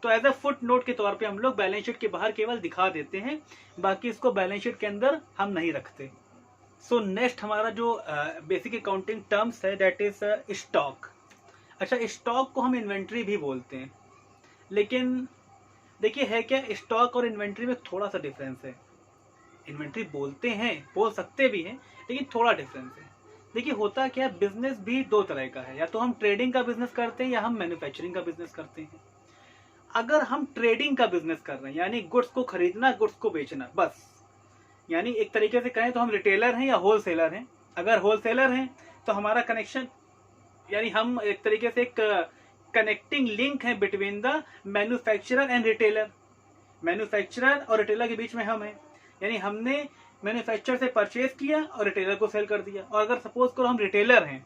तो एज अ फुट नोट के तौर पे हम लोग बैलेंस शीट के बाहर केवल दिखा देते हैं, बाकी इसको बैलेंस शीट के अंदर हम नहीं रखते। सो नेक्स्ट हमारा जो बेसिक अकाउंटिंग टर्म्स है दैट इज स्टॉक। अच्छा, स्टॉक को हम इन्वेंट्री भी बोलते हैं, लेकिन देखिए है क्या, स्टॉक और इन्वेंट्री में थोड़ा सा डिफरेंस है। इन्वेंट्री बोलते हैं, बोल सकते भी हैं, लेकिन थोड़ा डिफरेंस है। देखिए होता क्या है, बिजनेस भी दो तरह का है, या तो हम ट्रेडिंग का बिजनेस करते हैं या हम मैन्युफैक्चरिंग का बिजनेस करते हैं। अगर हम ट्रेडिंग का बिजनेस कर रहे हैं, यानी गुड्स को खरीदना, गुड्स को बेचना, बस, यानी एक तरीके से कहें तो हम रिटेलर हैं या होलसेलर हैं। अगर होलसेलर हैं तो हमारा कनेक्शन, यानी हम एक तरीके से एक कनेक्टिंग लिंक है between the manufacturer and retailer. Manufacturer और रिटेलर के बीच में हम हैं, यानी हमने मैन्युफैक्चरर से परचेज किया और रिटेलर को सेल कर दिया। और अगर सपोज करो हम रिटेलर हैं,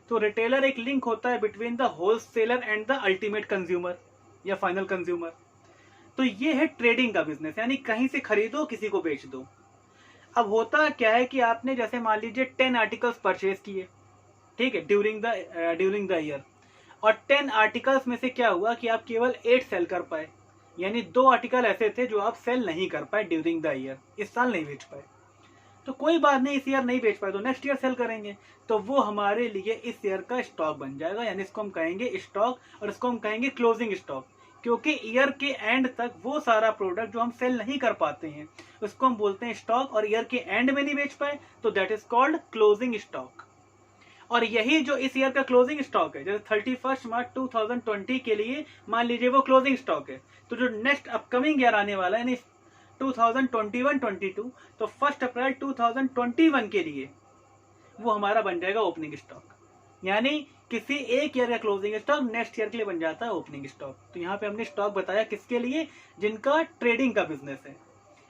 तो रिटेलर एक लिंक होता है between the wholesaler and the ultimate consumer या फाइनल कंज्यूमर। तो ये है ट्रेडिंग का बिजनेस, यानी कहीं से खरीदो किसी को बेच दो। अब होता क्या है कि आपने जैसे मान लीजिए 10 आर्टिकल्स परचेज किए, ठीक है, ड्यूरिंग द ईयर, और 10 आर्टिकल्स में से क्या हुआ कि आप केवल 8 सेल कर पाए, यानी 2 आर्टिकल ऐसे थे जो आप सेल नहीं कर पाए ड्यूरिंग द ईयर, इस साल नहीं बेच पाए। तो कोई बात नहीं, इस ईयर नहीं बेच पाए तो नेक्स्ट ईयर सेल करेंगे, तो वो हमारे लिए इस ईयर का स्टॉक बन जाएगा, यानी इसको हम कहेंगे स्टॉक, और इसको हम कहेंगे क्लोजिंग स्टॉक। क्योंकि ईयर के एंड तक वो सारा प्रोडक्ट जो हम सेल नहीं कर पाते हैं उसको हम बोलते हैं स्टॉक, और ईयर के एंड में नहीं बेच पाए तो that is called closing stock. और यही जो इस ईयर का क्लोजिंग स्टॉक है, जैसे 31 मार्च 2020 के लिए मान लीजिए वो क्लोजिंग स्टॉक है, तो जो नेक्स्ट अपकमिंग ईयर आने वाला है यानी 2021-22, तो 1 अप्रैल 2021 के लिए वो हमारा बन जाएगा ओपनिंग स्टॉक। यानी किसी एक ईयर का क्लोजिंग स्टॉक नेक्स्ट ईयर के लिए बन जाता है ओपनिंग स्टॉक। तो यहाँ पे हमने स्टॉक बताया किसके लिए, जिनका ट्रेडिंग का बिजनेस है।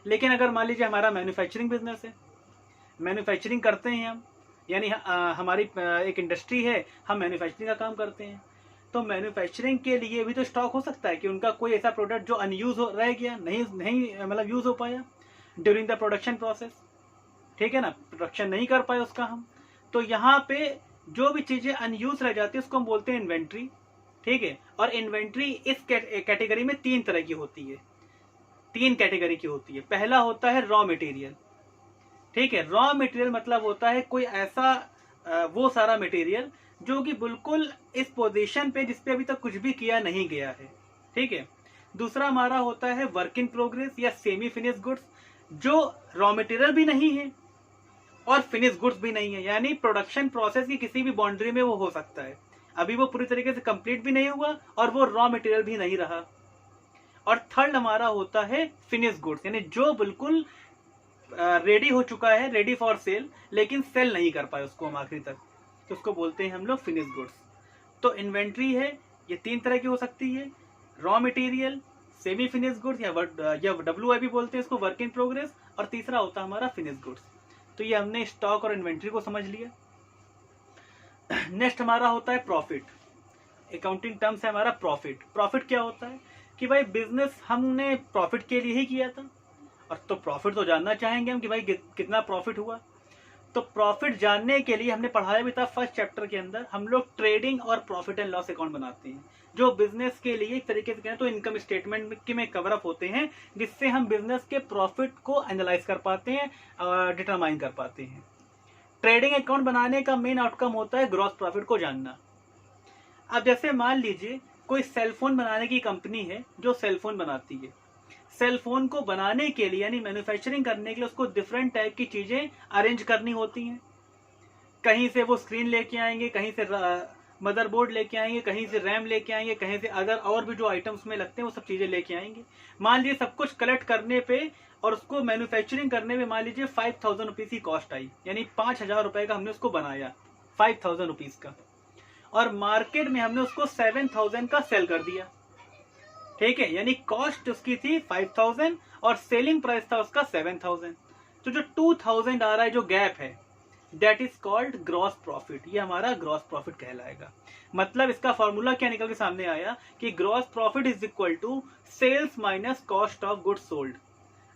लेकिन अगर मान लीजिए हमारा मैन्युफैक्चरिंग बिजनेस है, मैन्युफैक्चरिंग करते हैं हम, यानी हमारी एक इंडस्ट्री है, हम मैन्युफैक्चरिंग का काम करते हैं, तो मैन्युफैक्चरिंग के लिए भी तो स्टॉक हो सकता है कि उनका कोई ऐसा प्रोडक्ट जो अनयूज रह गया, नहीं मतलब यूज हो पाया ड्यूरिंग द प्रोडक्शन प्रोसेस, ठीक है ना, प्रोडक्शन नहीं कर पाए उसका हम। तो यहाँ पे जो भी चीजें अनयूज रह जाती है उसको हम बोलते हैं इन्वेंट्री, ठीक है। और इन्वेंट्री इस कैटेगरी में 3 तरह की होती है, 3 कैटेगरी की होती है। पहला होता है रॉ मटेरियल, ठीक है। रॉ मटेरियल मतलब होता है कोई ऐसा वो सारा मटेरियल जो कि बिल्कुल इस पोजीशन पे जिसपे अभी तक कुछ भी किया नहीं गया है, ठीक है। दूसरा हमारा होता है वर्क इन प्रोग्रेस या सेमी फिनिश गुड्स, जो रॉ मटेरियल भी नहीं है और फिनिश गुड्स भी नहीं है, यानी प्रोडक्शन प्रोसेस की किसी भी बाउंड्री में वो हो सकता है, अभी वो पूरी तरीके से कंप्लीट भी नहीं हुआ और वो रॉ मटेरियल भी नहीं रहा। और थर्ड हमारा होता है फिनिश गुड्स, यानी जो बिल्कुल रेडी हो चुका है, रेडी फॉर सेल, लेकिन सेल नहीं कर पाए उसको हम आखिरी तक, तो उसको बोलते हैं हम लोग फिनिश गुड्स। तो इन्वेंट्री है, ये 3 तरह की हो सकती है, raw material, semi finish goods या WIP बोलते हैं इसको, वर्क इन प्रोग्रेस, और तीसरा होता है हमारा फिनिश गुड्स। तो ये हमने स्टॉक और इन्वेंट्री को समझ लिया। नेक्स्ट हमारा होता है प्रॉफिट। अकाउंटिंग टर्म्स है हमारा प्रॉफिट। प्रॉफिट क्या होता है कि भाई बिजनेस हमने प्रॉफिट के लिए ही किया था, और तो प्रॉफिट तो जानना चाहेंगे हम कि भाई कितना प्रॉफिट हुआ। तो प्रॉफिट जानने के लिए हमने पढ़ाया भी था फर्स्ट चैप्टर के अंदर, हम लोग ट्रेडिंग और प्रॉफिट एंड लॉस अकाउंट बनाते हैं, जो बिजनेस के लिए एक तरीके से कहें तो इनकम स्टेटमेंट में कवर अप होते हैं, जिससे हम बिजनेस के प्रॉफिट को एनालाइज कर पाते हैं और डिटरमाइन कर पाते हैं। ट्रेडिंग अकाउंट बनाने का मेन आउटकम होता है ग्रॉस प्रॉफिट को जानना। अब जैसे मान लीजिए कोई सेलफोन बनाने की कंपनी है जो सेलफोन बनाती है, सेल फोन को बनाने के लिए यानी मैन्युफैक्चरिंग करने के लिए उसको डिफरेंट टाइप की चीजें अरेंज करनी होती हैं। कहीं से वो स्क्रीन लेके आएंगे, कहीं से मदरबोर्ड लेके आएंगे, कहीं से रैम लेके आएंगे, कहीं से अदर और भी जो आइटम्स में लगते हैं वो सब चीजें लेके आएंगे। मान लीजिए सब कुछ कलेक्ट करने पे और उसको मैन्युफैक्चरिंग करने में मान लीजिए 5000 रुपीज की कॉस्ट आई, यानी 5000 रुपए का हमने उसको बनाया 5000 रुपीज का, और मार्केट में हमने उसको 7000 का सेल कर दिया। ठीक है, यानी कॉस्ट उसकी थी 5000 और सेलिंग प्राइस था उसका 7000। तो जो 2000 आ रहा है, जो गैप है, that is called gross profit. ये हमारा ग्रॉस प्रॉफिट कहलाएगा। मतलब इसका फॉर्मूला क्या निकल के सामने आया कि gross profit is equal to sales minus cost of goods sold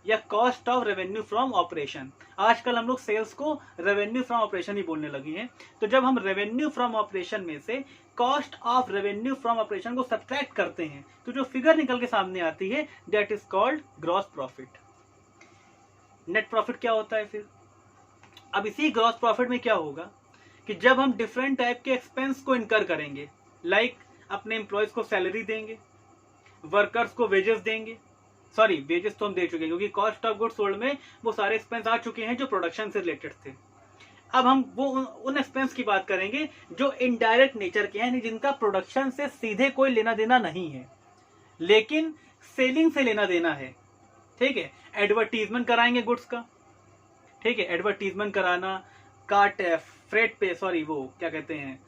या cost of revenue from operation. आजकल हम लोग सेल्स को रेवेन्यू फ्रॉम ऑपरेशन ही बोलने लगे हैं। तो जब हम रेवेन्यू फ्रॉम ऑपरेशन में से cost of revenue from operation को सब्ट्रैक्ट करते हैं तो जो फिगर निकल के सामने आती है that is called gross profit. Net profit क्या होता है फिर? अब इसी ग्रॉस प्रॉफिट में क्या होगा कि जब हम डिफरेंट टाइप के एक्सपेंस को इनकर करेंगे, लाइक अपने एम्प्लॉयज को सैलरी देंगे, वर्कर्स को वेजेस देंगे, सॉरी वेजेस तो हम दे चुके हैं क्योंकि कॉस्ट ऑफ गुड्स सोल्ड में वो सारे एक्सपेंस आ चुके हैं जो प्रोडक्शन से रिलेटेड थे। अब हम वो उन एक्सपेंस की बात करेंगे जो इनडायरेक्ट नेचर के हैं, जिनका प्रोडक्शन से सीधे कोई लेना देना नहीं है लेकिन सेलिंग से लेना देना है। ठीक है, एडवर्टीजमेंट कराएंगे गुड्स का, ठीक है, एडवर्टीजमेंट कराना, कार्ट फ्रेट पे, सॉरी वो क्या कहते हैं,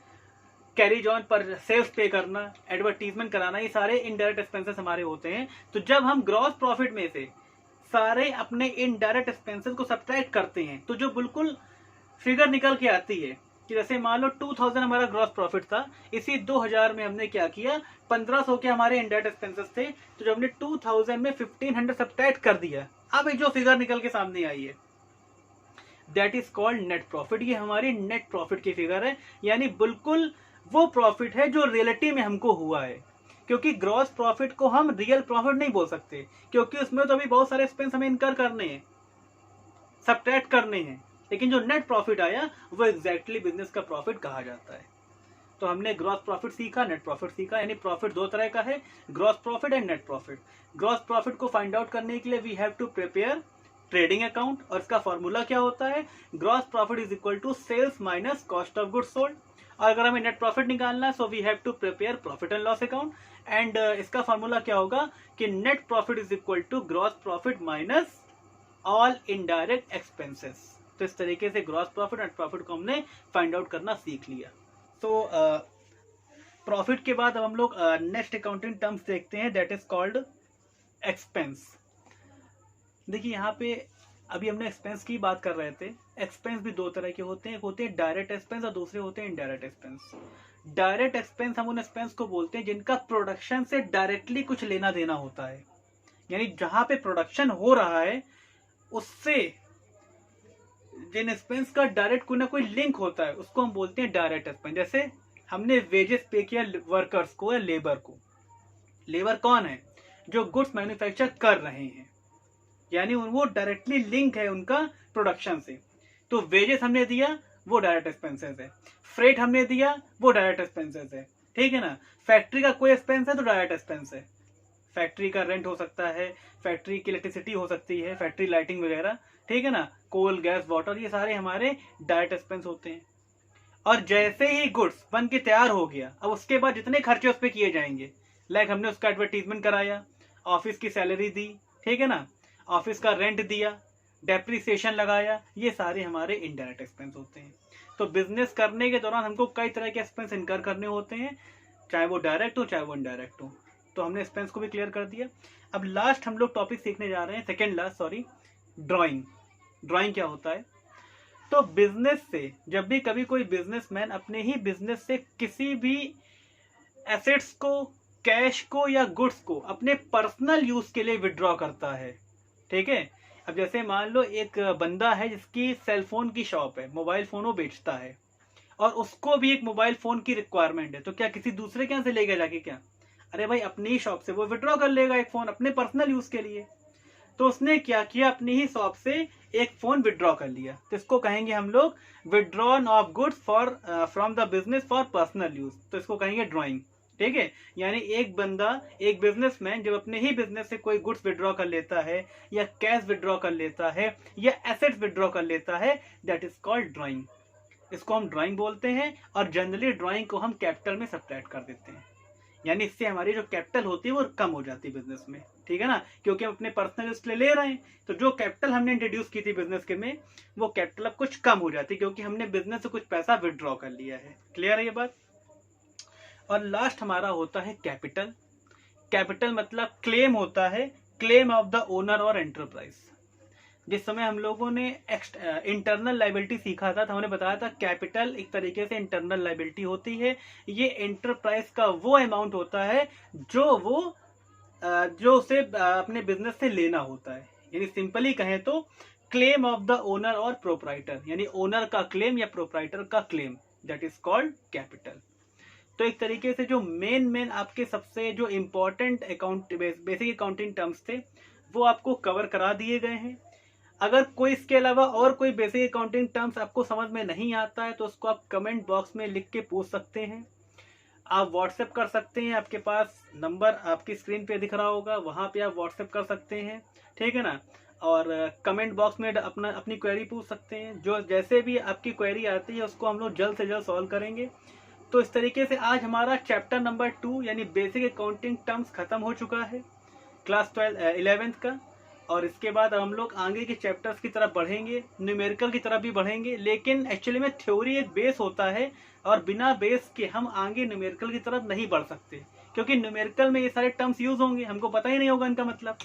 कैरीज ऑन पर सेल्स पे करना, एडवर्टीजमेंट कराना, ये सारे इनडायरेक्ट एक्सपेंसेस हमारे होते हैं। तो जब हम ग्रॉस प्रॉफिट में से सारे अपने इनडायरेक्ट एक्सपेंसेस को सब्ट्रैक्ट करते हैं तो जो बिल्कुल फिगर निकल के आती है कि जैसे मान लो 2000 हमारा ग्रॉस प्रॉफिट था, इसी 2000 में हमने क्या किया, 1500 के हमारे इनडायरेक्ट एक्सपेंसेस थे, तो जब हमने 2000 में 1500 सब्ट्रैक्ट कर दिया, अब जो फिगर निकल के सामने आई है that is called net profit. ये हमारी नेट प्रॉफिट की फिगर है, यानी बिल्कुल वो प्रॉफिट है जो रियलिटी में हमको हुआ है। क्योंकि ग्रॉस प्रॉफिट को हम रियल प्रॉफिट नहीं बोल सकते क्योंकि उसमें तो अभी बहुत सारे एक्सपेंस हमें इनकर करने हैं, सब्ट्रैक्ट करने हैं, लेकिन जो नेट प्रॉफिट आया वो एग्जैक्टली बिजनेस का प्रॉफिट कहा जाता है। तो हमने ग्रॉस प्रॉफिट सीखा, नेट प्रॉफिट सीखा, यानी प्रॉफिट दो तरह का है, gross profit and net profit. Gross profit को फाइंड आउट करने के लिए we have to prepare trading account, और इसका फॉर्मूला क्या होता है, gross profit is equal to sales minus cost of goods sold. और अगर हमें नेट प्रॉफिट निकालना है so we have to prepare profit and loss account, and इसका फॉर्मूला क्या होगा कि net profit is equal to gross profit minus all indirect expenses. तो इस तरीके से ग्रॉस प्रॉफिट नेट प्रॉफिट को हमने फाइंड आउट करना सीख लिया। तो प्रॉफिट के बाद अब हम लोग नेक्स्ट अकाउंटिंग टर्म्स देखते हैं दैट इज कॉल्ड एक्सपेंस। देखिए यहाँ पे अभी हमने एक्सपेंस की बात कर रहे थे। एक्सपेंस भी दो तरह के होते हैं, एक होते हैं डायरेक्ट एक्सपेंस और दूसरे होते हैं इनडायरेक्ट एक्सपेंस। डायरेक्ट एक्सपेंस हम उन एक्सपेंस को बोलते हैं जिनका प्रोडक्शन से डायरेक्टली कुछ लेना देना होता है, यानी जहां पे प्रोडक्शन हो रहा है उससे जिन एक्सपेंस का डायरेक्ट कोई ना कोई लिंक होता है उसको हम बोलते हैं डायरेक्ट एक्सपेंस। जैसे हमने वेजेस पे किया वर्कर्स को या लेबर को। लेबर कौन है? जो गुड्स मैन्युफैक्चर कर रहे हैं, यानी वो डायरेक्टली लिंक है उनका प्रोडक्शन से। तो वेजेस हमने दिया वो डायरेक्ट एक्सपेंसेस है, फ्रेट हमने दिया वो डायरेक्ट एक्सपेंसेस है, ठीक है ना। फैक्ट्री का कोई एक्सपेंस है तो डायरेक्ट एक्सपेंस है, फैक्ट्री का रेंट हो सकता है, फैक्ट्री की इलेक्ट्रिसिटी हो सकती है, फैक्ट्री लाइटिंग वगैरह, ठीक है ना, कोल गैस वाटर, ये सारे हमारे डायरेक्ट एक्सपेंस होते हैं। और जैसे ही गुड्स बन के तैयार हो गया, अब उसके बाद जितने खर्चे उस पर किए जाएंगे, लाइक हमने उसका एडवर्टीजमेंट कराया, ऑफिस की सैलरी दी, ठीक है ना, ऑफिस का रेंट दिया, डेप्रिसिएशन लगाया, ये सारे हमारे इनडायरेक्ट एक्सपेंस होते हैं। तो बिजनेस करने के दौरान हमको कई तरह के एक्सपेंस इनकर करने होते हैं, चाहे वो डायरेक्ट हो चाहे वो इनडायरेक्ट हो। तो हमने एक्सपेंस को भी क्लियर कर दिया। अब लास्ट हम लोग टॉपिक सीखने जा रहे हैं, second last sorry, drawing. Drawing क्या होता है? तो बिजनेस से जब भी कभी कोई बिजनेसमैन अपने ही बिजनेस से किसी भी एसेट्स को, कैश को या गुड्स को अपने पर्सनल यूज के लिए विड्रॉ करता है, ठीक है। अब जैसे मान लो एक बंदा है जिसकी सेलफोन की शॉप है, मोबाइल फोन वो बेचता है और उसको भी एक मोबाइल फोन की रिक्वायरमेंट है, तो क्या किसी दूसरे के यहाँ से लेगा जाके? क्या, अरे भाई अपनी ही शॉप से वो विड्रॉ कर लेगा एक फोन अपने पर्सनल यूज के लिए। तो उसने क्या किया, अपनी ही शॉप से एक फोन विड्रॉ कर लिया, तो इसको कहेंगे हम लोग withdrawn of goods for from the business for personal use, तो इसको कहेंगे ड्राइंग। ठीक है। यानी एक बंदा, एक बिजनेसमैन जब अपने ही बिजनेस से कोई गुड्स विड्रॉ कर लेता है या कैश विड्रॉ कर लेता है या एसेट्स विड्रॉ कर लेता है, दैट इज कॉल्ड ड्राइंग। इसको हम ड्राइंग बोलते हैं और जनरली ड्राइंग को हम कैपिटल में सब्ट्रैक्ट कर देते हैं। यानी इससे हमारी जो कैपिटल होती है वो कम हो जाती है बिजनेस में, ठीक है ना, क्योंकि हम अपने पर्सनल रिस्क ले रहे हैं। तो जो कैपिटल हमने इंट्रोड्यूस की थी बिजनेस के में, वो कैपिटल अब कुछ कम हो जाती है क्योंकि हमने बिजनेस से कुछ पैसा विड्रॉ कर लिया है। क्लियर है ये बात। और लास्ट हमारा होता है कैपिटल। कैपिटल मतलब क्लेम होता है, क्लेम ऑफ द ओनर और एंटरप्राइज। जिस समय हम लोगों ने इंटरनल लाइबिलिटी सीखा था तो हमने बताया था कैपिटल एक तरीके से इंटरनल लाइबिलिटी होती है। ये एंटरप्राइज का वो अमाउंट होता है जो उसे अपने बिजनेस से लेना होता है। यानी सिंपली कहें तो क्लेम ऑफ द ओनर और प्रोप्राइटर, यानी ओनर का क्लेम या प्रोप्राइटर का claim, that is called capital. तो एक तरीके से जो मेन आपके सबसे जो इम्पोर्टेंट बेसिक अकाउंटिंग टर्म्स थे वो आपको कवर करा दिए गए हैं। अगर कोई इसके अलावा और कोई बेसिक अकाउंटिंग टर्म्स आपको समझ में नहीं आता है तो उसको आप कमेंट बॉक्स में लिख के पूछ सकते हैं। आप व्हाट्सएप कर सकते हैं, आपके पास नंबर आपकी स्क्रीन पे दिख रहा होगा, वहाँ पे आप व्हाट्सएप कर सकते हैं, ठीक है ना। और कमेंट बॉक्स में अपनी क्वेरी पूछ सकते हैं। जो जैसे भी आपकी क्वेरी आती है उसको हम लोग जल्द से जल्द सॉल्व करेंगे। तो इस तरीके से आज हमारा चैप्टर नंबर 2 यानी बेसिक अकाउंटिंग टर्म्स खत्म हो चुका है क्लास 11th का। और इसके बाद हम लोग आगे के चैप्टर्स की तरफ बढ़ेंगे, न्यूमेरिकल की तरफ भी बढ़ेंगे। लेकिन एक्चुअली में थ्योरी एक बेस होता है और बिना बेस के हम आगे न्यूमेरिकल की तरफ नहीं बढ़ सकते, क्योंकि न्यूमेरिकल में ये सारे टर्म्स यूज होंगे, हमको पता ही नहीं होगा इनका मतलब।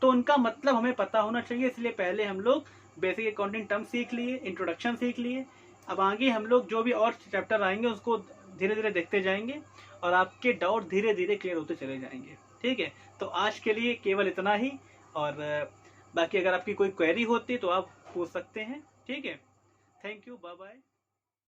तो उनका मतलब हमें पता होना चाहिए, इसलिए पहले हम लोग बेसिक अकाउंटिंग टर्म्स सीख लिए, इंट्रोडक्शन सीख लिए। अब आगे हम लोग जो भी और चैप्टर आएंगे उसको धीरे धीरे देखते जाएंगे और आपके डाउट धीरे धीरे क्लियर होते चले जाएंगे, ठीक है। तो आज के लिए केवल इतना ही, और बाकी अगर आपकी कोई क्वेरी होती तो आप पूछ सकते हैं, ठीक है। Thank you, bye bye.